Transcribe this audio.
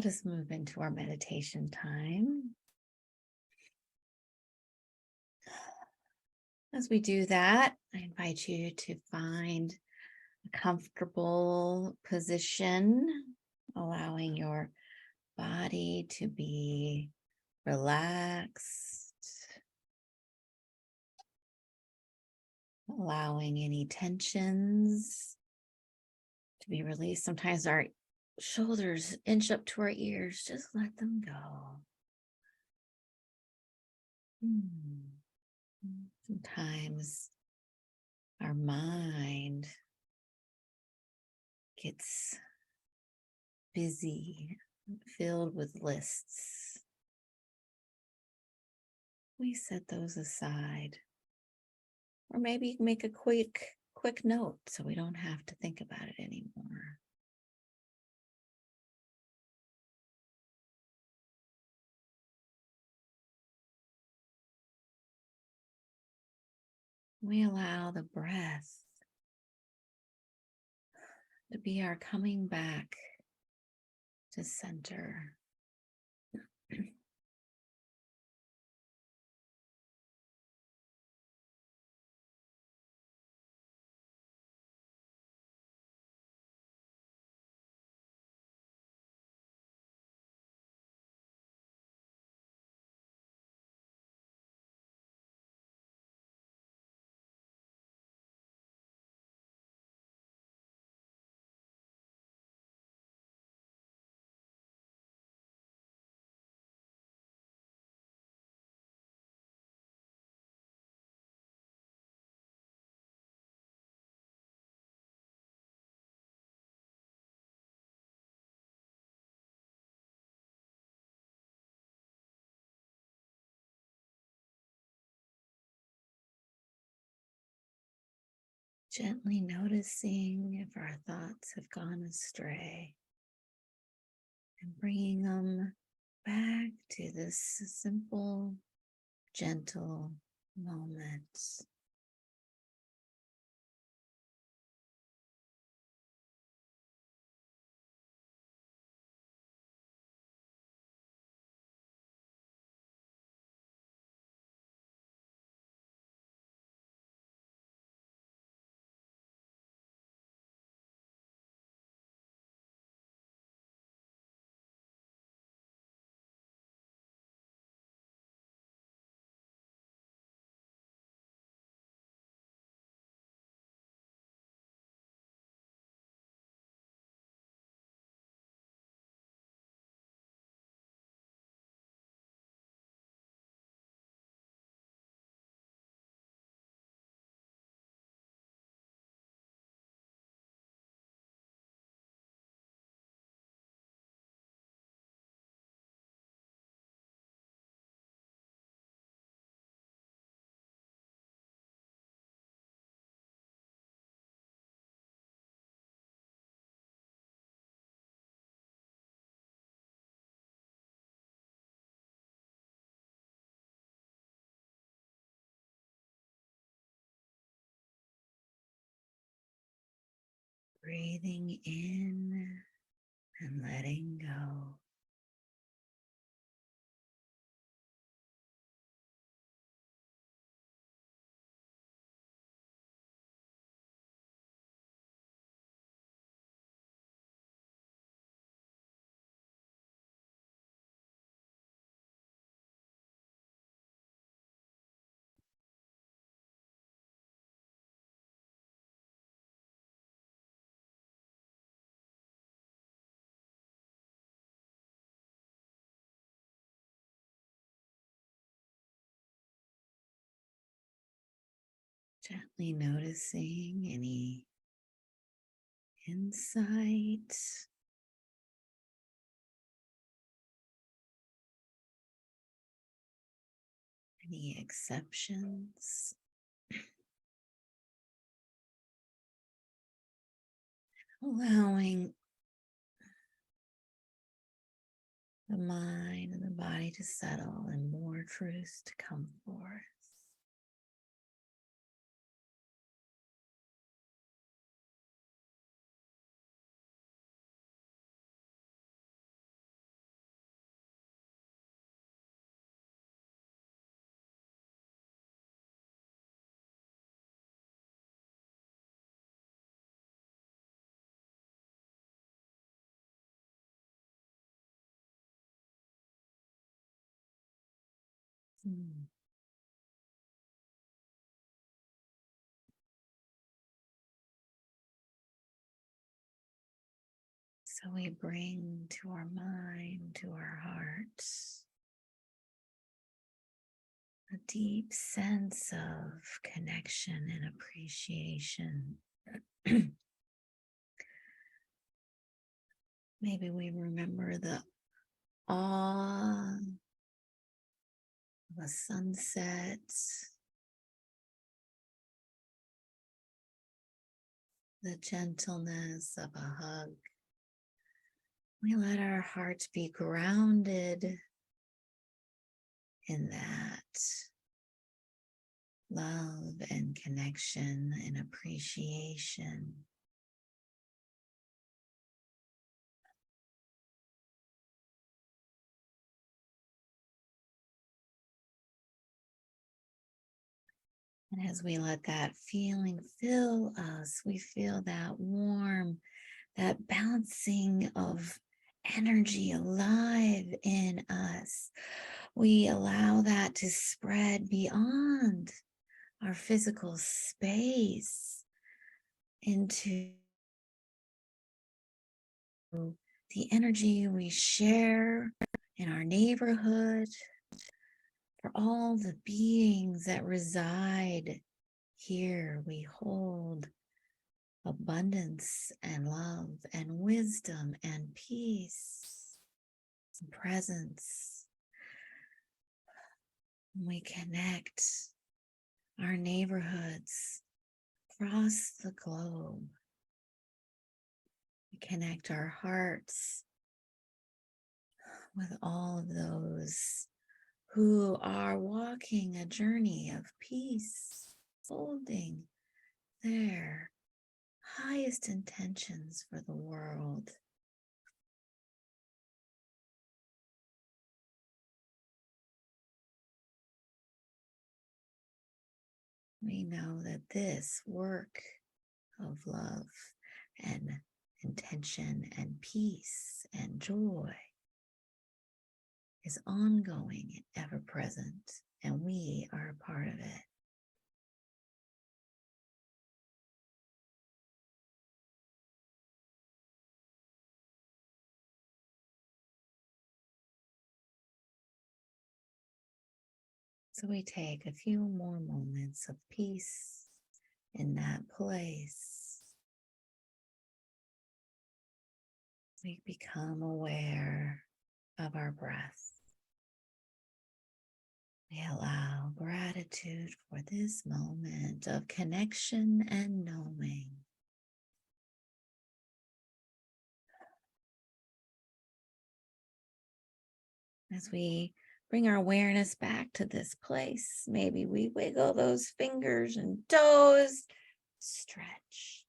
Let us move into our meditation time. As we do that, I invite you to find a comfortable position, allowing your body to be relaxed, allowing any tensions to be released. Sometimes our shoulders inch up to our ears. Just let them go. Sometimes our mind gets busy, filled with lists. We set those aside. Or maybe make a quick note so we don't have to think about it anymore. We allow the breath to be our coming back to center. Gently noticing if our thoughts have gone astray and bringing them back to this simple, gentle moment. Breathing in and letting go. Gently noticing any insight, any exceptions, allowing the mind and the body to settle and more truths to come forth. Mm. So we bring to our mind, to our hearts, a deep sense of connection and appreciation. Maybe we remember the awe of a sunset, the gentleness of a hug. We let our hearts be grounded in that love and connection and appreciation. And as we let that feeling fill us, we feel that warm, that bouncing of energy alive in us. We allow that to spread beyond our physical space into the energy we share in our neighborhood, for all the beings that reside here. We hold abundance and love and wisdom and peace and presence. We connect our neighborhoods across the globe. We connect our hearts with all of those who are walking a journey of peace, holding their highest intentions for the world. We know that this work of love and intention and peace and joy is ongoing and ever present, and we are a part of it. So we take a few more moments of peace in that place. We become aware of our breath. We allow gratitude for this moment of connection and knowing. As we bring our awareness back to this place, maybe we wiggle those fingers and toes, stretch.